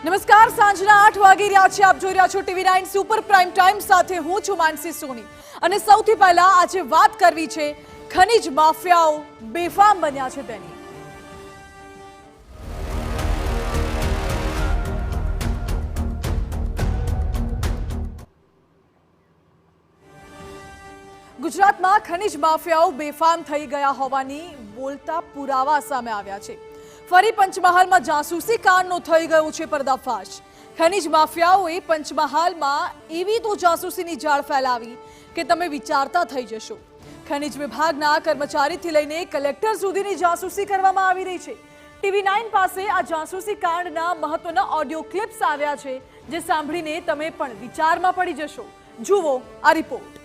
નમસ્કાર, સાંજના 8 વાગી રહ્યા છે. આપ જોઈ રહ્યા છો TV9 સુપર પ્રાઇમ ટાઈમ. સાથે હું છું માનસી સોની અને સૌથી પહેલા આજે વાત કરવી છે ખનીજ માફિયાઓ બેફામ બન્યા છે તેની. ગુજરાતમાં ખનીજ માફિયાઓ બેફામ થઈ ગયા હોવાની બોલતા પુરાવા સામે આવ્યા છે. ફરી પંચમહાલમાં જાસૂસી કાંડનો થઈ ગયો છે પર્દાફાશ. ખનીજ માફિયાઓએ પંચમહાલમાં એવી તો જાસૂસીની જાળ ફેલાવી કે તમે વિચારતા થઈ જશો. ખનીજ વિભાગના કર્મચારીથી લઈને કલેક્ટર સુધીની જાસૂસી કરવામાં આવી રહી છે. TV9 પાસે આ જાસૂસી કાંડના મહત્વના ઓડિયો ક્લિપ્સ આવ્યા છે, જે સાંભળીને તમે પણ વિચારમાં પડી જશો. જુઓ આ રિપોર્ટ.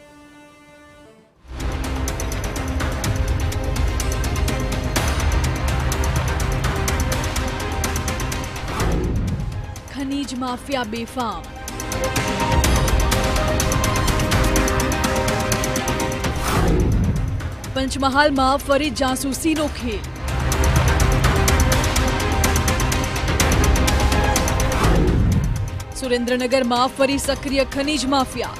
ખનીજ માફિયા બેફામ. પંચમહાલમાં ફરી જાસૂસીનો ખેલ. સુરેન્દ્રનગરમાં ફરી સક્રિય ખનીજ માફિયા.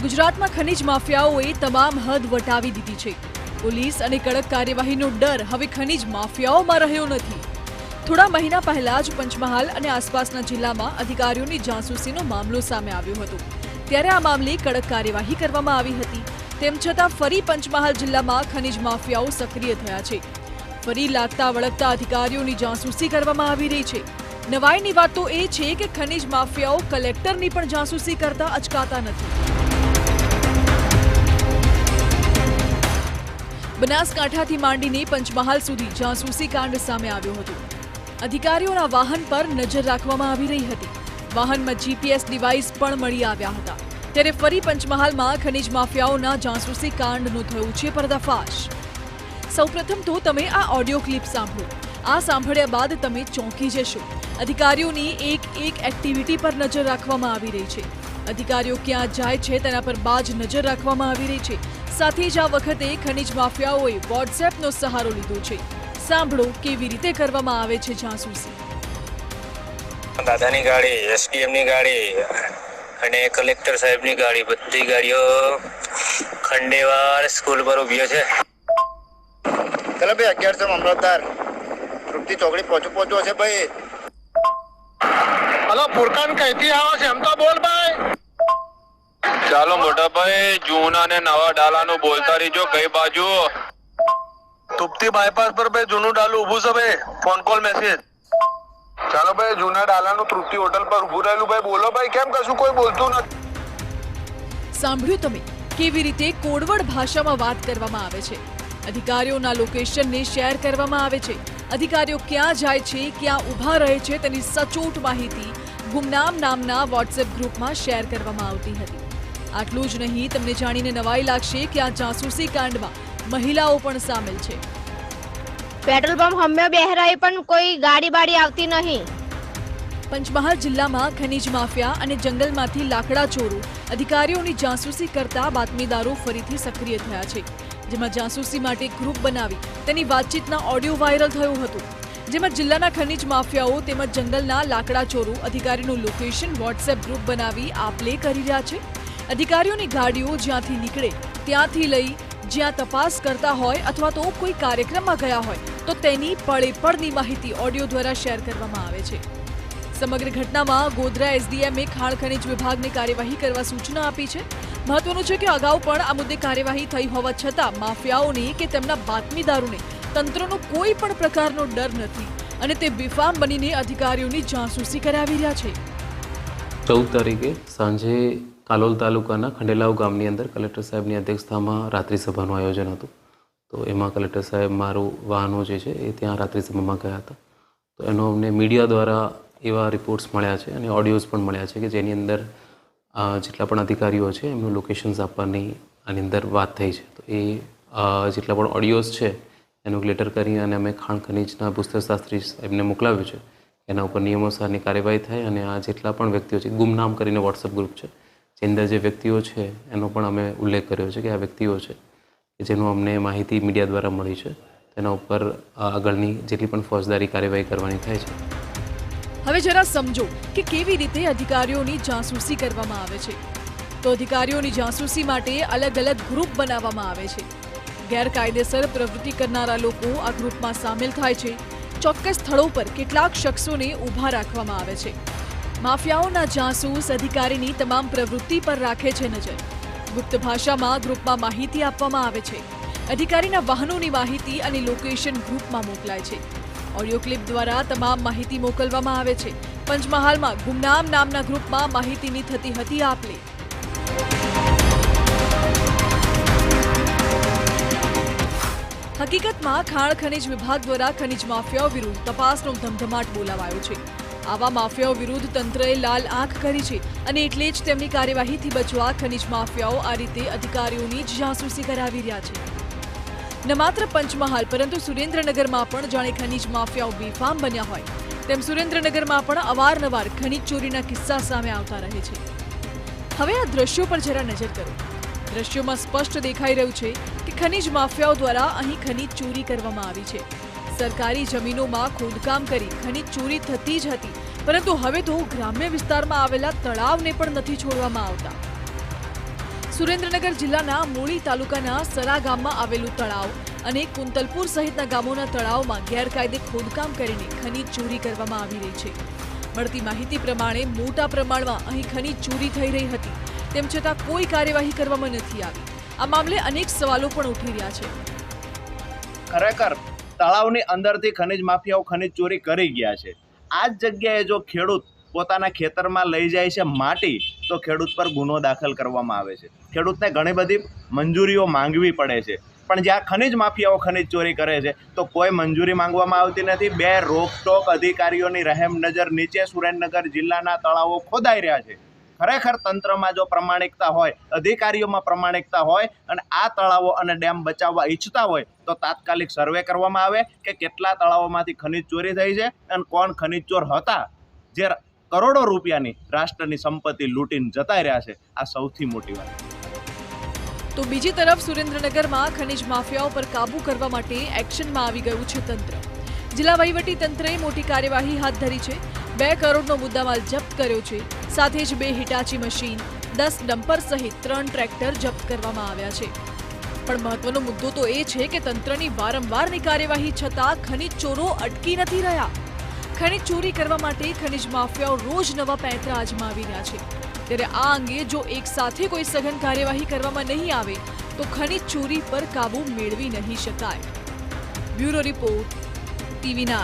ગુજરાતમાં ખનીજ માફિયાઓએ તમામ હદ વટાવી દીધી છે. પોલીસ અને કડક કાર્યવાહીનો ડર હવે ખનીજ માફિયાઓમાં રહ્યો નથી. થોડા મહિના પહેલા જ પંચમહાલ અને આસપાસના જિલ્લામાં અધિકારીઓની જાસૂસીનો મામલો સામે આવ્યો હતો. ત્યારે આ મામલે કડક કાર્યવાહી કરવામાં આવી હતી. તેમ છતાં ફરી પંચમહાલ જિલ્લામાં ખનીજ માફિયાઓ સક્રિય થયા છે. ફરી લાગતા વળગતા અધિકારીઓની જાસૂસી કરવામાં આવી રહી છે. નવાઈની વાત તો એ છે કે ખનીજ માફિયાઓ કલેક્ટરની પણ જાસૂસી કરતા અચકાતા નથી. બનાસકાંઠાથી માંડીને પંચમહાલ સુધી જાસૂસી કાંડ સામે આવ્યો હતો. અધિકારીઓના વાહન પર નજર રાખવામાં આવી રહી હતી. વાહનમાં GPS ડિવાઇસ પણ મળી આવ્યા હતા. ત્યારે ફરી પંચમહાલમાં ખનીજ માફિયાઓના જાસૂસી કાંડનો થયો છે પર્દાફાશ. સૌપ્રથમ તો તમે આ ઓડિયો ક્લિપ સાંભળો. આ સાંભળ્યા બાદ તમે ચોંકી જશો. અધિકારીઓની એક એક્ટિવિટી પર નજર રાખવામાં આવી રહી છે. અધિકારીઓ ક્યાં જાય છે તેના પર બાજ નજર રાખવામાં આવી રહી છે. સાથે જ આ વખતે ખનીજ માફિયાઓએ વોટ્સએપનો સહારો લીધો છે. સાંભળો કેવી રીતે કરવામાં આવે છે જાસૂસી. દાદાની ગાડી, SDM ની ગાડી અને કલેક્ટર સાહેબની ગાડી, બધી ગાડીઓ ખંડેવાર સ્કૂલ પર ઉભી છે. ચલો ભાઈ 1100 મામલતદાર તૃપ્તિ ચોકડી પહોંચો છે ભાઈ. હલો ફુરકાન કઈથી આવો છે? એમ તો બોલ ભાઈ. ચાલો મોટા ભાઈ, જૂના ને નવા ડાલાનું બોલતા રહીજો. કઈ બાજુ? તુપ્તી બાયપાસ પર ભાઈ જૂનું ડાલું ઊભું છે ભાઈ. Phone call message. ચાલો ભાઈ, જૂના ડાલાનું તૃપ્તિ હોટલ પર ઊભું રહેલું ભાઈ. બોલો ભાઈ, કેમ કશું કોઈ બોલતું નથી? સાંભળ્યું તમે કેવી રીતે કોડવડ ભાષામાં વાત કરવામાં આવે છે. અધિકારીઓના લોકેશનને શેર કરવામાં આવે છે. અધિકારીઓ ક્યાં જાય છે, ક્યાં ઊભા રહે છે તેની સચોટ માહિતી ગુમનામ નામના વોટ્સએપ ગ્રુપમાં શેર કરવામાં આવતી હતી. આટલું જ નહીં, તમને જાણીને નવાઈ લાગશે કે આ જાસૂસી કાંડમાં મહિલાઓ પણ સામેલ છે. પેટ્રોલ પંપ હમે બેહરાઈ પણ કોઈ ગાડી બાડી આવતી નહીં. પંચમહાલ જિલ્લામાં ખનીજ માફિયા અને જંગલમાંથી લાકડા ચોરો અધિકારીઓની જાસૂસી કરતા બાતમીદારો ફરીથી સક્રિય થયા છે. જેમાં જાસૂસી માટે ગ્રુપ બનાવી તેની વાતચીતના ઓડિયો વાયરલ થયો હતો. જેમાં જિલ્લાના ખનીજ માફિયાઓ તેમજ જંગલના લાકડા ચોરો અધિકારીનું લોકેશન વોટ્સએપ ગ્રુપ બનાવી આપ-લે કરી રહ્યા છે. અધિકારીઓની ગાડીઓ જ્યાંથી નીકળે ત્યાંથી લઈ જ્યાં તપાસ કરતા હોય અથવા તો કોઈ કાર્યક્રમમાં ગયા હોય તો તેની પળે-પળની માહિતી ઓડિયો દ્વારા શેર કરવામાં આવે છે. સમગ્ર ઘટનામાં ગોધરા SDMએ ખાણ ખનીજ વિભાગને કાર્યવાહી કરવા સૂચના આપી છે. મહત્વનું છે કે અગાઉ પણ આ મુદ્દે કાર્યવાહી થઈ હોવા છતાં માફિયાઓને કે તેમના બાતમીદારોને તંત્રનો કોઈ પણ પ્રકારનો ડર નથી અને તે બેફામ બનીને અધિકારીઓની જાસૂસી કરાવી રહ્યા છે. 14 તારીખે સાંજે કાલોલ તાલુકાના ખંડેલાવ ગામની અંદર કલેક્ટર સાહેબની અધ્યક્ષતામાં રાત્રિ સભાનું આયોજન હતું. તો એમાં કલેક્ટર સાહેબ મારું વાહનો જે છે એ ત્યાં રાત્રિ સભામાં ગયા હતા. તો એનો અમને મીડિયા દ્વારા એવા રિપોર્ટ્સ મળ્યા છે અને ઓડિયોઝ પણ મળ્યા છે કે જેની અંદર જેટલા પણ અધિકારીઓ છે એમનું લોકેશન્સ આપવાની આની અંદર વાત થઈ છે. તો એ જેટલા પણ ઓડિયોઝ છે એનું લેટર કરી અને અમે ખાણ ખનીજના ભૂસ્તરશાસ્ત્રી સાહેબને મોકલાવ્યું છે. એના ઉપર નિયમોસારની કાર્યવાહી થાય અને આ જેટલા પણ વ્યક્તિઓ છે, ગુમનામ કરીને વોટ્સઅપ ગ્રુપ છે, જે અંદર જે વ્યક્તિઓ છે એનો પણ અમે ઉલ્લેખ કર્યો છે કે આ વ્યક્તિઓ છે કે જેનું અમને માહિતી મીડિયા દ્વારા મળી છે. તેના ઉપર આગળની જેટલી પણ ફોજદારી કાર્યવાહી કરવાની થાય છે. હવે જરા સમજો કે કેવી રીતે અધિકારીઓની જાસૂસી કરવામાં આવે છે. તો અધિકારીઓની જાસૂસી માટે અલગ અલગ ગ્રુપ બનાવવામાં આવે છે. ગેરકાયદેસર પ્રવૃત્તિ કરનારા લોકો આ ગ્રુપમાં સામેલ થાય છે. ચોક્કસ સ્થળો પર કેટલાક શખ્સોને ઊભા રાખવામાં આવે છે. માફિયાઓના જાસૂસ અધિકારીની તમામ પ્રવૃત્તિ પર રાખે છે નજર. ગુપ્ત ભાષામાં ગ્રુપમાં માહિતી આપવામાં આવે છે. અધિકારીના વાહનોની માહિતી અને લોકેશન ગ્રુપમાં મોકલાય છે. ઓડિયો ક્લિપ દ્વારા તમામ માહિતી મોકલવામાં આવે છે. પંચમહાલમાં ગુમનામ નામના ગ્રુપમાં માહિતીની થતી હતી આપ-લે. હકીકતમાં ખાણ ખનિજ વિભાગ દ્વારા ખનિજ માફિયાઓ વિરુદ્ધ તપાસનો ધમધમાટ બોલાવાયો છે. આવા માફિયાઓ વિરુદ્ધ તંત્રએ લાલ આંખ કરી છે અને એટલે જ તેમની કાર્યવાહીથી બચવા ખનિજ માફિયાઓ આ રીતે અધિકારીઓની જ જાસૂસી કરાવી રહ્યા છે. ન માત્ર પંચમહાલ પરંતુ સુરેન્દ્રનગરમાં પણ જાણે ખનિજ માફિયાઓ બેફામ બન્યા હોય તેમ સુરેન્દ્રનગરમાં પણ અવારનવાર ખનિજ ચોરીના કિસ્સા સામે આવતા રહે છે. હવે આ દ્રશ્યો પર જરા નજર કરો. દ્રશ્યોમાં સ્પષ્ટ દેખાઈ રહ્યું છે કે ખનિજ માફિયાઓ દ્વારા અહીં ખનિજ ચોરી કરવામાં આવી છે. સરકારી જમીનોમાં ખોદકામ કરી ખનિજ ચોરી થતી જ હતી, પરંતુ હવે તો ગ્રામ્ય વિસ્તારમાં આવેલા તળાવને પણ નથી છોડવામાં આવતા. સુરેન્દ્રનગર જિલ્લાના મૂળી તાલુકાના સરા ગામમાં આવેલું તળાવ અને કુંતલપુર સહિતના ગામોના તળાવમાં ગેરકાયદે ખોદકામ કરીને ખનિજ ચોરી કરવામાં આવી રહી છે. મળતી માહિતી પ્રમાણે મોટા પ્રમાણમાં અહીં ખનિજ ચોરી થઈ રહી હતી, તેમ છતાં કોઈ કાર્યવાહી કરવામાં નથી આવી. આ મામલે અનેક સવાલો પણ ઉઠી રહ્યા છે. ખરેખર તળાવની અંદરથી ખનિજ માફિયાઓ ખનિજ ચોરી કરી ગયા છે. આ જ જગ્યાએ જો ખેડૂત પોતાના ખેતરમાં લઈ જાય છે માટી, તો ખેડૂત પર ગુનો દાખલ કરવામાં આવે છે. ખેડૂતને ઘણી બધી મંજૂરીઓ માંગવી પડે છે, પણ જ્યાં ખનિજ માફિયાઓ ખનિજ ચોરી કરે છે તો કોઈ મંજૂરી માંગવામાં આવતી નથી. બે રોકટોક અધિકારીઓની રહેમ નજર નીચે સુરેન્દ્રનગર જિલ્લાના તળાવો ખોદાઈ રહ્યા છે. ખરેખર તંત્રમાં જો પ્રમાણિકતા હોય, અધિકારીઓમાં પ્રમાણિકતા હોય અને આ તળાવો અને ડેમ બચાવવા ઈચ્છતા હોય તો તાત્કાલિક સર્વે કરવામાં આવે કે કેટલા તળાવોમાંથી ખનિજ ચોરી થઈ છે અને કોણ ખનિજ ચોર હતા જે કરોડો રૂપિયાની રાષ્ટ્રની સંપત્તિ લૂંટીને જતા રહ્યા છે. આ સૌથી મોટી વાત. તો બીજી તરફ સુરેન્દ્રનગરમાં ખનિજ માફિયાઓ પર કાબૂ કરવા માટે એક્શનમાં આવી ગયું છે તંત્ર. જિલ્લા વહીવટી તંત્રએ મોટી કાર્યવાહી હાથ ધરી છે. 2 કરોડનો મુદ્દામાલ જપ્ત કર્યો છે. સાથે જ 2 હિટાચી મશીન, 10 ડમ્પર સહિત 3 ટ્રેક્ટર જપ્ત કરવામાં આવ્યા છે. પણ મહત્વનો મુદ્દો તો એ છે કે તંત્રની વારંવારની કાર્યવાહી છતાં ખનિજ ચોરો અટકી નથી રહ્યા. ખનિજ ચોરી કરવા માટે ખનિજ માફિયાઓ રોજ નવા પેંતરા અજમાવી રહ્યા છે. ત્યારે આ અંગે જો એક સાથે કોઈ સઘન કાર્યવાહી કરવામાં નહીં આવે તો ખનિજ ચોરી પર કાબૂ મેળવી નહીં શકાય. Bureau report, TV9.